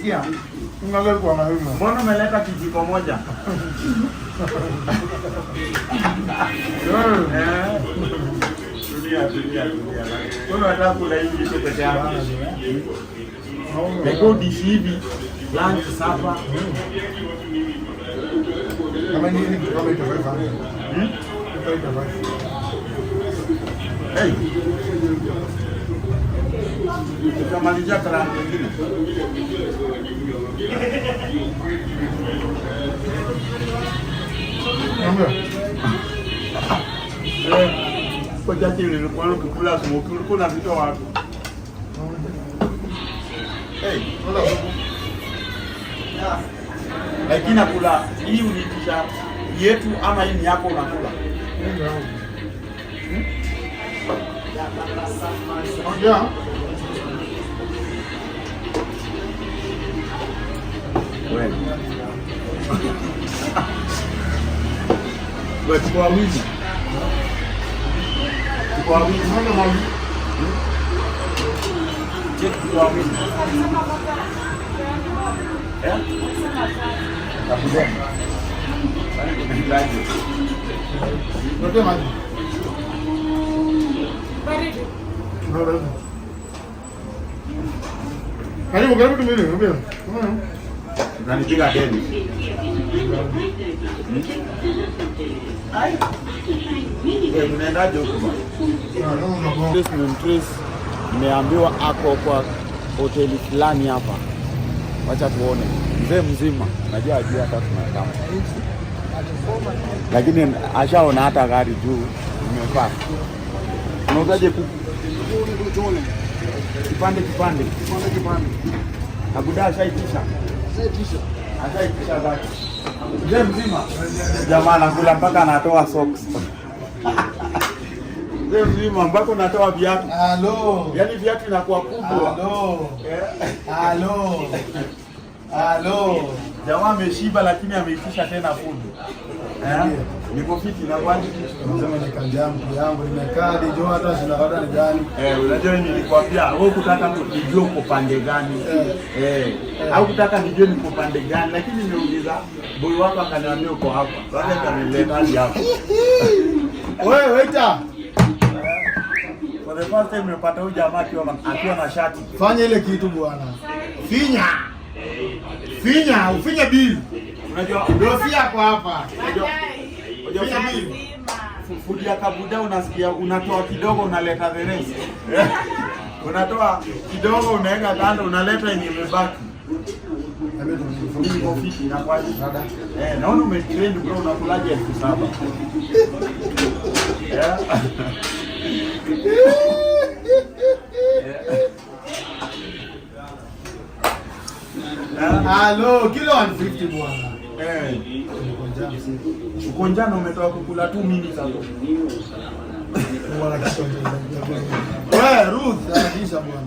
Nasikia? Ungalia kwa mahima. Mbona umeleta kijiko moja? Tulia. Mbona unataka kula hivi tu peke yako? Leo dishi hivi, lunch, supper. Kama nini kama itafanya? Hey. Tukamalizia karanga nyingine. Kwa jati nilikuwa nikikula smoke ulikuwa na vitu wapi? Hey, lakini nakula hii ulitisha yetu ama hii ni yako unakula? Yeah. Wewe kwa wizi. Kwa wizi mbona mali? Check kwa wizi. Eh? Kabisa. Bali kumehitaji. Ndio maji. Karibu tumele, mbele. Unanipiga deni. Ai. Wewe unaendaje huko bwana? Nimeambiwa ako kwa hoteli fulani hapa. Wacha tuone. Mzee mzima, najua ajua hata tunakaa. Lakini ashaona hata gari juu imepaka. Unauzaje kuku? Kipande. Abuda ashaitisha zake. Mzee mzima. Jamaa anakula mpaka anatoa socks. Mzee mzima mpaka unatoa viatu. Halo. Yaani viatu inakuwa kubwa. Halo. Jamaa ameshiba lakini ameitisha tena fundi. Niko fiti na kwani unasema ni kazi yangu nimekaa ndio hata sina hata ni gani. Unajua nilikwambia wewe kutaka nijue uko pande gani. Au kutaka nijue niko pande gani lakini nimeuliza boy wako akaniambia uko hapa. Sasa nikamleta hadi hapa. Wewe waiter. For the first time nimepata huyu jamaa akiwa na shati. Fanya ile kitu bwana. Ufinya bill. Unajua ndio si yako hapa. Unajua fudi ya kabuda unasikia unatoa kidogo unaleta the rest. Unatoa kidogo unaweka kando unaleta yenye imebaki. Niko fiti na kwa hiyo. Naona umetrend bro unakulaje 7,000. Halo, kilo 150 bwana. Uko njano umetoka kukula 2 minutes hapo. Wewe Ruth anakisha bwana.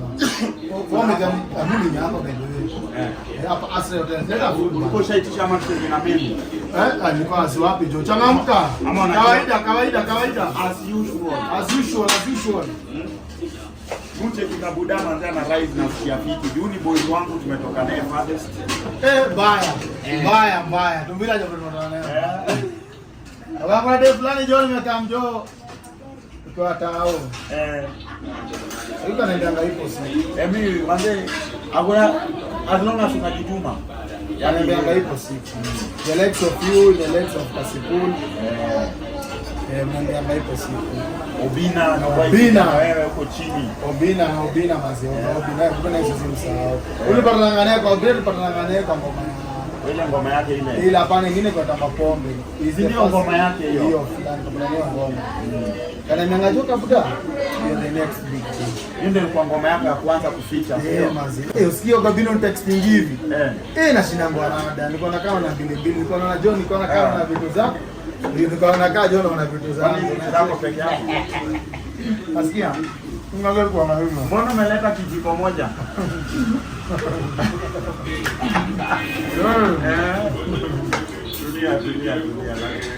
Kwa kama amini hapa ndio. Hapa Asra Hotel ndio food. Uko shaitisha matendo na mimi. Alikuwa asiwapi jo. Changamka. Kawaida. As usual. Mche kikabuda manza na rise na kusia fiti. Juni boys wangu tumetoka naye farthest. Mbaya. Tumbila hapo tunatoka naye. Kwa day fulani jo nimekaa mjo. Kwa tao. Yuko anaendanga ipo siku. Mimi manze hakuna as long as unajituma. Anaendanga ipo siku. The legs of you, the legs of Kasipul. Mnaendanga ipo siku. Obina wewe uko chini. Obina mazee. Obina kuna hizo zimsahau. Ule parangana naye kwa grade parangana naye kwa ngoma. Ile ngoma yake ile. Ile hapana nyingine kwa tamba pombe. Ndio ngoma yake hiyo. Hiyo fulani kuna ngoma. Kana miangajoka buda. The next big thing. Ndio kwa ngoma yako ya kwanza kuficha. Mazee. Usikio kwa bino texting hivi. Nashinda ngwana. Nilikuwa na kama na bili. Nilikuwa na John, nilikuwa na kama na vitu zako. Nilikuwa na kaa John na vitu zako peke yako. Nasikia? Ungalia kwa mahima. Mbona umeleta kijiko moja? Tulia.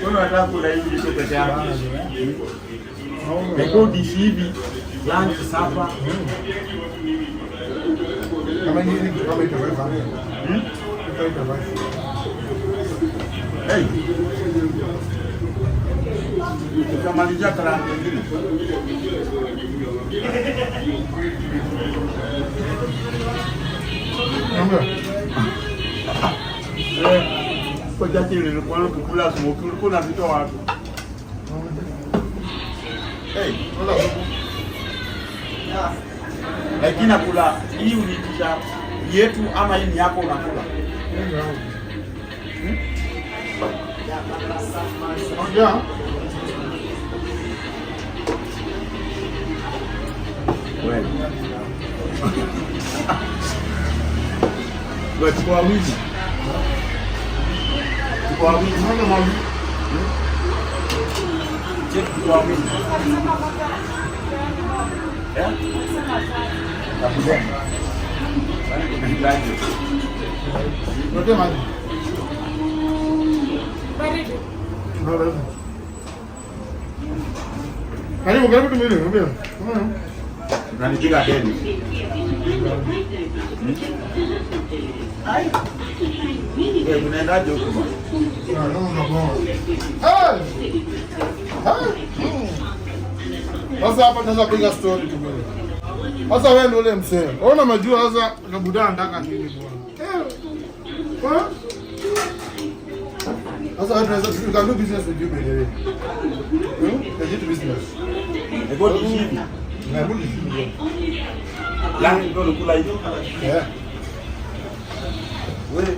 Mbona unataka kula hivi tu peke yako? Leo dishi hivi, lunch, supper. Kama nini kama itaweza. Hey. Tukamalizia karanga nyingine. Kwa jati nilikuwa nakula smoke, ulikuwa unavitoa wapi? Hey, wala lakini nakula hii ulitisha yetu ama hii ni yako unakula? Ndio. Wewe. Wewe kwa wizi. Kwa wizi mbona mami? Check kwa wizi. Eh? Takuja. Bana kunaitaje? Ndio maji. Baridi. Ndio. Karibu tumile, mbona? Unanipiga deni. Wewe unaendaje huko bwana? Sasa hapa tunaweza piga story tu bwana. Sasa wewe ndio ule msee. Unaona majua sasa kabuda ndaka nini bwana? Sasa tunaweza do business with you baby. Can you business? Ego hivi. Na budi hivi. Lani ndio kula hivi. Yeah. Wewe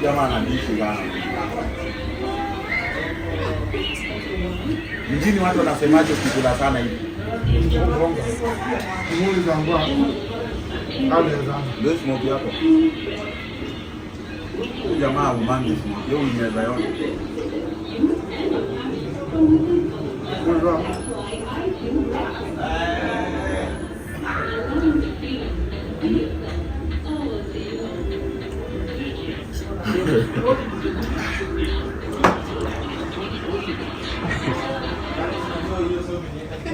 jamaa anaishi bana. Mjini watu wanasemaje ukikula sana hivi? Kimuli za ngwa. Kale za. Ndio smoke yako. Jamaa umangi smoke. Yeye unaweza yote.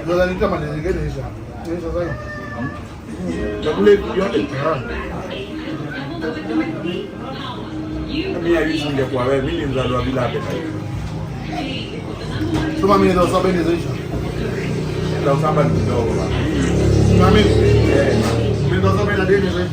Ndio nita maneno hizo. Hizo sasa. Chakula yote. Mimi alifunga kwa wewe, mimi mzaliwa bila appetite. Tuma mimi ndio sababu hizo hizo. Ndio sababu ni kidogo bana. Na mimi mimi ndio sababu na deni hizo hizo.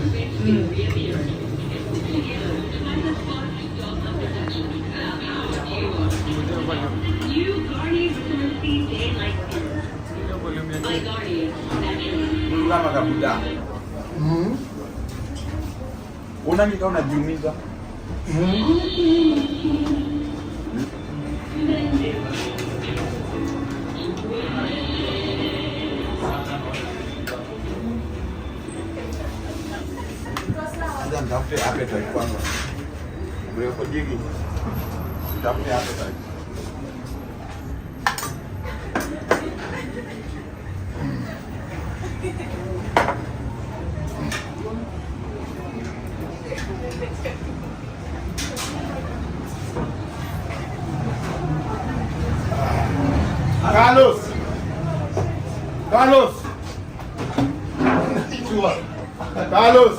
Kama kabuda. Unani kama unajiumiza? Ndio ndafute appetite kwanza. Wewe uko jigi. Ndafute appetite. Carlos. Carlos. Carlos.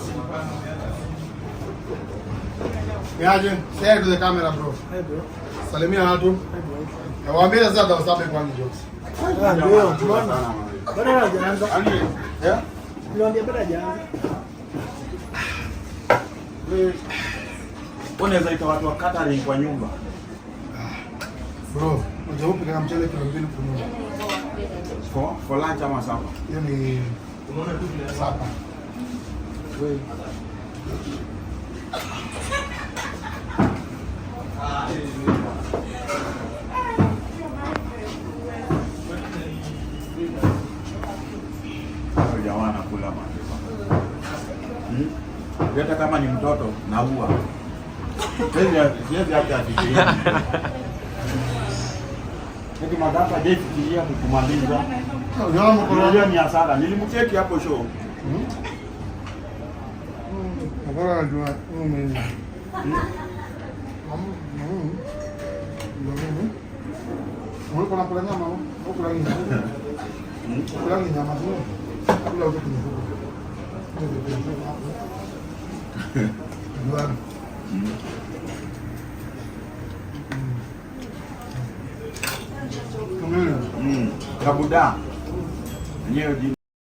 Niaje? Say to the camera bro. Hey bro. Salimia watu. Waambie sasa ndio sababu kwa jokes. Ndio, tunaona. Bwana anaanza. Ani, eh? Ndio bwana anaanza. Unaweza ita watu wa catering kwa nyumba. Bro, unajua upika mchele kilo 2 kununua. For lunch ama supper. Hiyo ni sapa. Wewe. Jamaa anakula mateka. Hata kama ni mtoto naua. Siwezi hata afikiria. Eti madhara je fikiria kukumaliza. Unajua ni hasara. Nilimcheki hapo show. Bora najua mimi. Mau kula nyama, mau kula nyama. Kula nyama semua. Kula udah punya buku. Dua. Kabuda. Nyewe